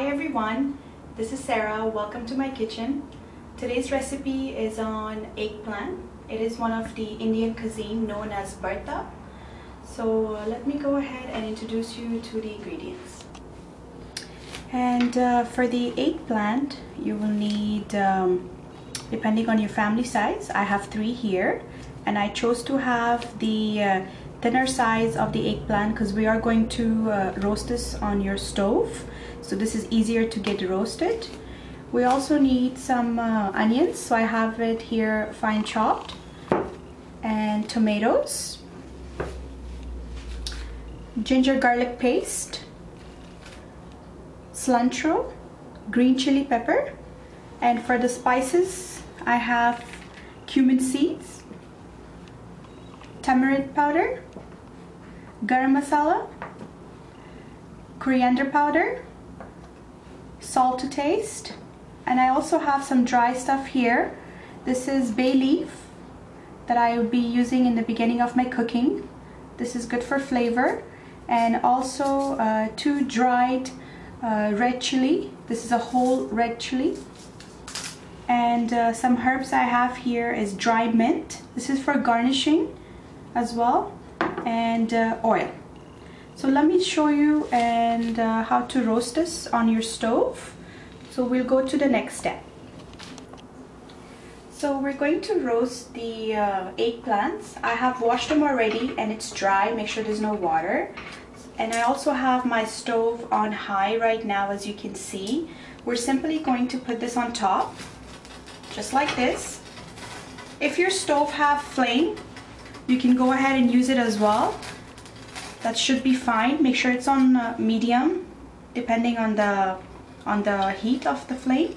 Hi everyone, this is Sarah. Welcome to my kitchen. Today's recipe is on eggplant. It is one of the Indian cuisine known as Bhartha. So let me go ahead and introduce you to the ingredients. And for the eggplant, you will need, depending on your family size, I have 3 here, and I chose to have the thinner size of the eggplant because we are going to roast this on your stove, so this is easier to get roasted. We also need some onions, so I have it here fine chopped, and tomatoes, ginger garlic paste, cilantro, green chili pepper, and for the spices I have cumin seeds, tamarind powder, garam masala, coriander powder, salt to taste, and I also have some dry stuff here. This is bay leaf that I will be using in the beginning of my cooking. This is good for flavor, and also 2 dried red chili. This is a whole red chili, and some herbs I have here is dried mint. This is for garnishing as well, and oil. So let me show you and how to roast this on your stove. So we'll go to the next step. So we're going to roast the eggplants. I have washed them already and it's dry. Make sure there's no water. And I also have my stove on high right now, as you can see. We're simply going to put this on top, just like this. If your stove have flame, you can go ahead and use it as well. That should be fine. Make sure it's on medium, depending on the heat of the flame.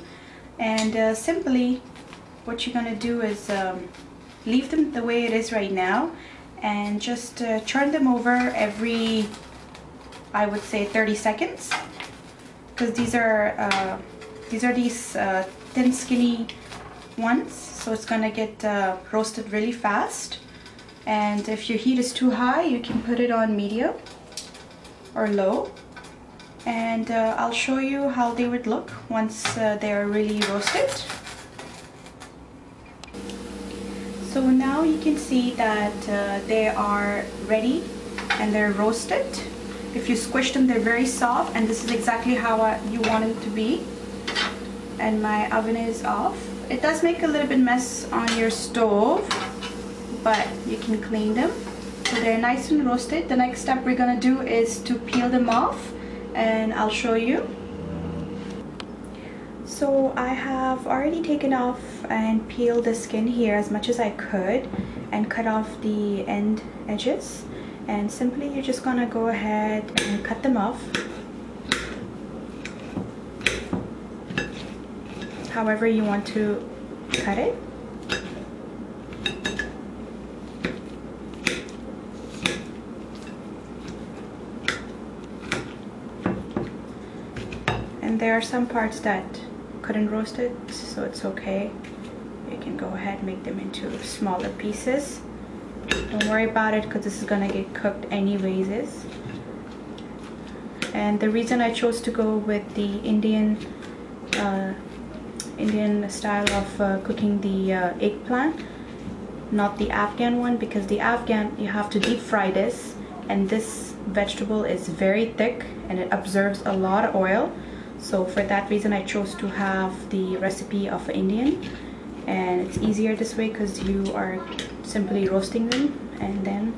And simply, what you're gonna do is leave them the way it is right now, and just turn them over every, I would say, 30 seconds, because these are thin, skinny ones, so it's gonna get roasted really fast. And if your heat is too high, you can put it on medium or low, and I'll show you how they would look once they are really roasted. So now you can see that they are ready and they're roasted. If you squish them, they're very soft, and this is exactly how you want them to be. And my oven is off. It does make a little bit mess on your stove, but you can clean them. So they're nice and roasted. The next step we're gonna do is to peel them off, and I'll show you. So I have already taken off and peeled the skin here as much as I could, and cut off the end edges. And simply you're just gonna go ahead and cut them off however you want to cut it. And there are some parts that couldn't roast it, so it's okay. You can go ahead and make them into smaller pieces. Don't worry about it, because this is gonna get cooked anyways. And the reason I chose to go with the Indian style of cooking the eggplant, not the Afghan one, because the Afghan, you have to deep fry this, and this vegetable is very thick and it absorbs a lot of oil. So for that reason I chose to have the recipe of Indian, and it's easier this way because you are simply roasting them, and then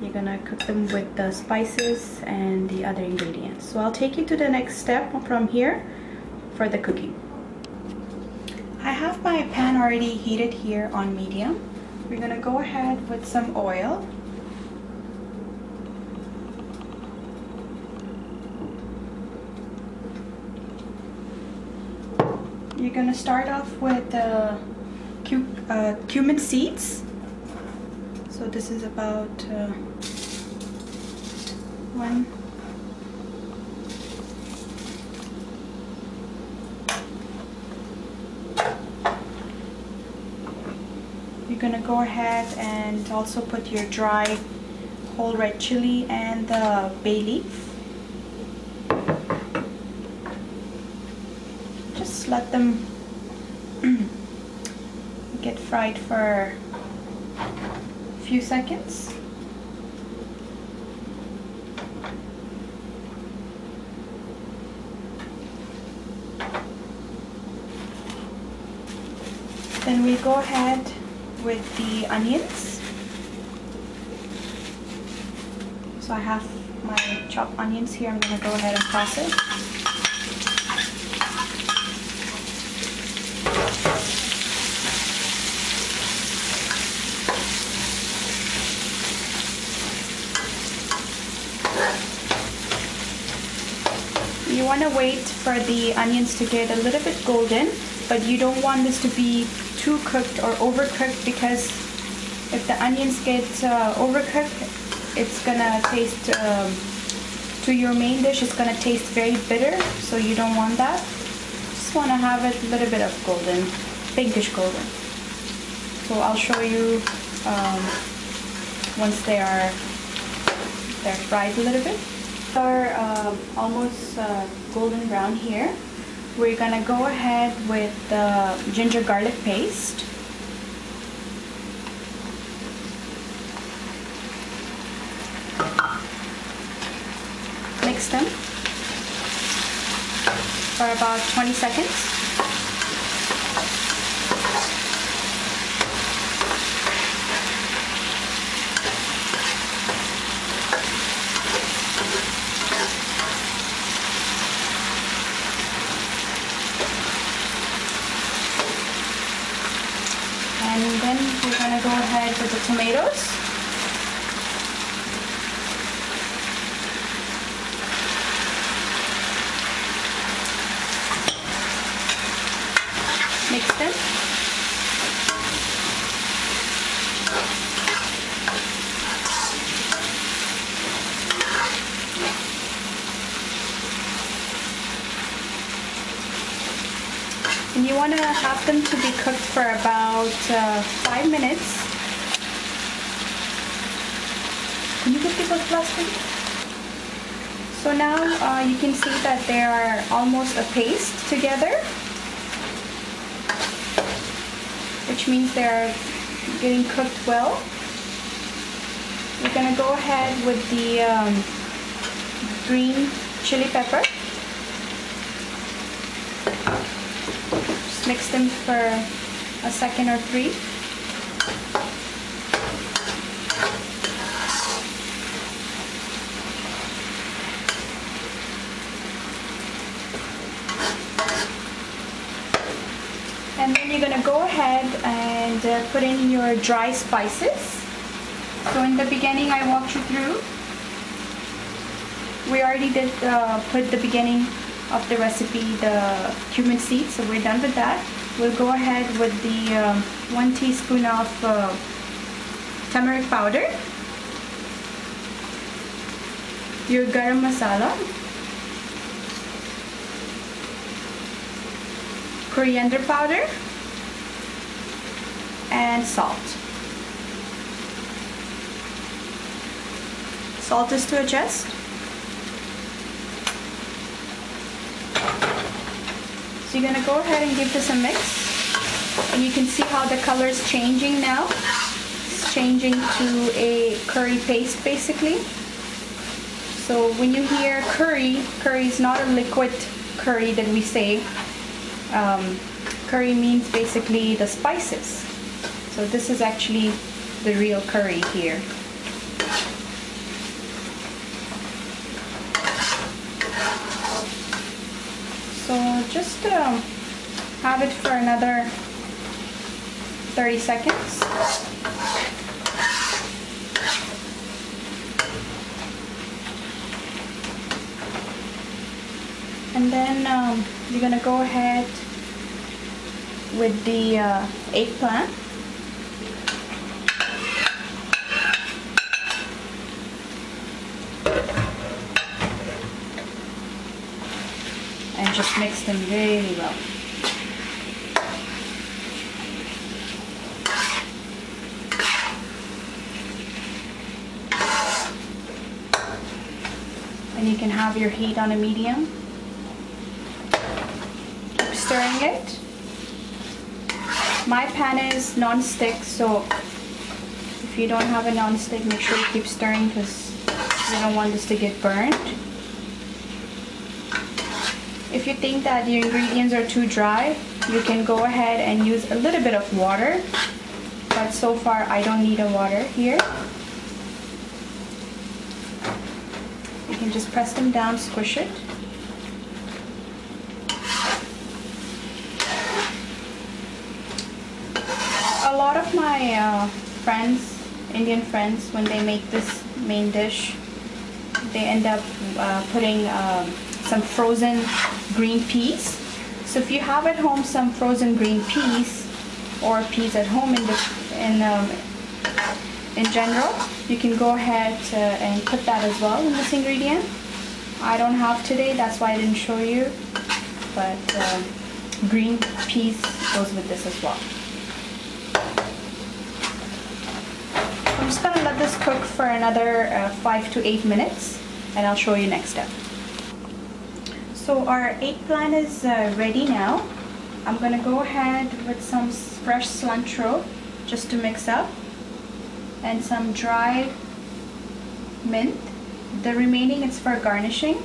you're gonna cook them with the spices and the other ingredients. So I'll take you to the next step from here for the cooking. I have my pan already heated here on medium. We're gonna go ahead with some oil. You're gonna start off with cumin seeds. So this is about 1. You're gonna go ahead and also put your dry whole red chili and the bay leaf. just let them get fried for a few seconds. Then we go ahead with the onions. So I have my chopped onions here. I'm going to go ahead and toss it. You want to wait for the onions to get a little bit golden, but you don't want this to be too cooked or overcooked, because if the onions get overcooked, it's gonna taste, to your main dish, it's gonna taste very bitter, so you don't want that. Just wanna have it a little bit of golden, pinkish golden. So I'll show you once they're fried a little bit. They're almost golden brown here. We're gonna go ahead with the ginger garlic paste. Mix them for about 20 seconds. And then we're going to go ahead with the tomatoes. Mix them. And you want to have them to be cooked for about 5 minutes. Can you get the plastic? So now you can see that they are almost a paste together, which means they're getting cooked well. We're going to go ahead with the green chili pepper. Just mix them for a second or 3. And then you're going to go ahead and put in your dry spices. So in the beginning I walked you through. We already did put the beginning of the recipe, the cumin seeds, so we're done with that. We'll go ahead with the 1 teaspoon of turmeric powder, your garam masala, coriander powder, and salt. Salt is to adjust. So you're going to go ahead and give this a mix. And you can see how the color is changing now. It's changing to a curry paste basically. So when you hear curry, curry is not a liquid curry that we say. Curry means basically the spices. So this is actually the real curry here. So just have it for another 30 seconds. And then you're going to go ahead with the eggplant. And just mix them really well. And you can have your heat on a medium. Keep stirring it. My pan is non-stick, so if you don't have a non-stick, make sure you keep stirring because you don't want this to get burned. If you think that your ingredients are too dry, you can go ahead and use a little bit of water, but so far I don't need a water here. You can just press them down, squish it. A lot of my friends, Indian friends, when they make this main dish, they end up putting some frozen green peas. So if you have at home some frozen green peas or peas at home in general, you can go ahead and put that as well in this ingredient. I don't have today, that's why I didn't show you, but green peas goes with this as well. I'm just going to let this cook for another 5 to 8 minutes and I'll show you next step. So our eggplant is ready now. I'm going to go ahead with some fresh cilantro just to mix up and some dry mint. The remaining is for garnishing,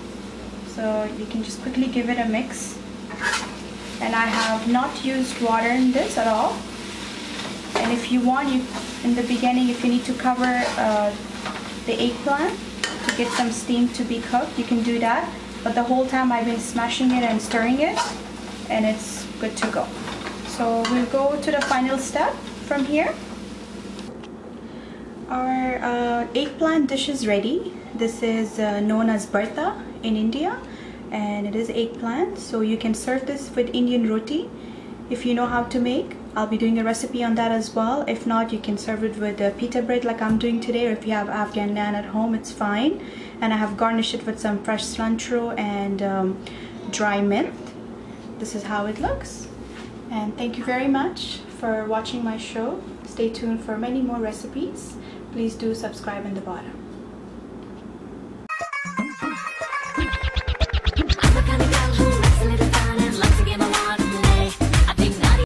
so you can just quickly give it a mix. And I have not used water in this at all. And if you want, in the beginning, if you need to cover the eggplant to get some steam to be cooked, you can do that. But the whole time I've been smashing it and stirring it, and it's good to go. So we'll go to the final step from here. Our eggplant dish is ready. This is known as Bhartha in India, and it is eggplant. So you can serve this with Indian roti if you know how to make. I'll be doing a recipe on that as well. If not, you can serve it with pita bread like I'm doing today, or if you have Afghan naan at home, it's fine. And I have garnished it with some fresh cilantro and dry mint. This is how it looks. And thank you very much for watching my show. Stay tuned for many more recipes. Please do subscribe in the bottom.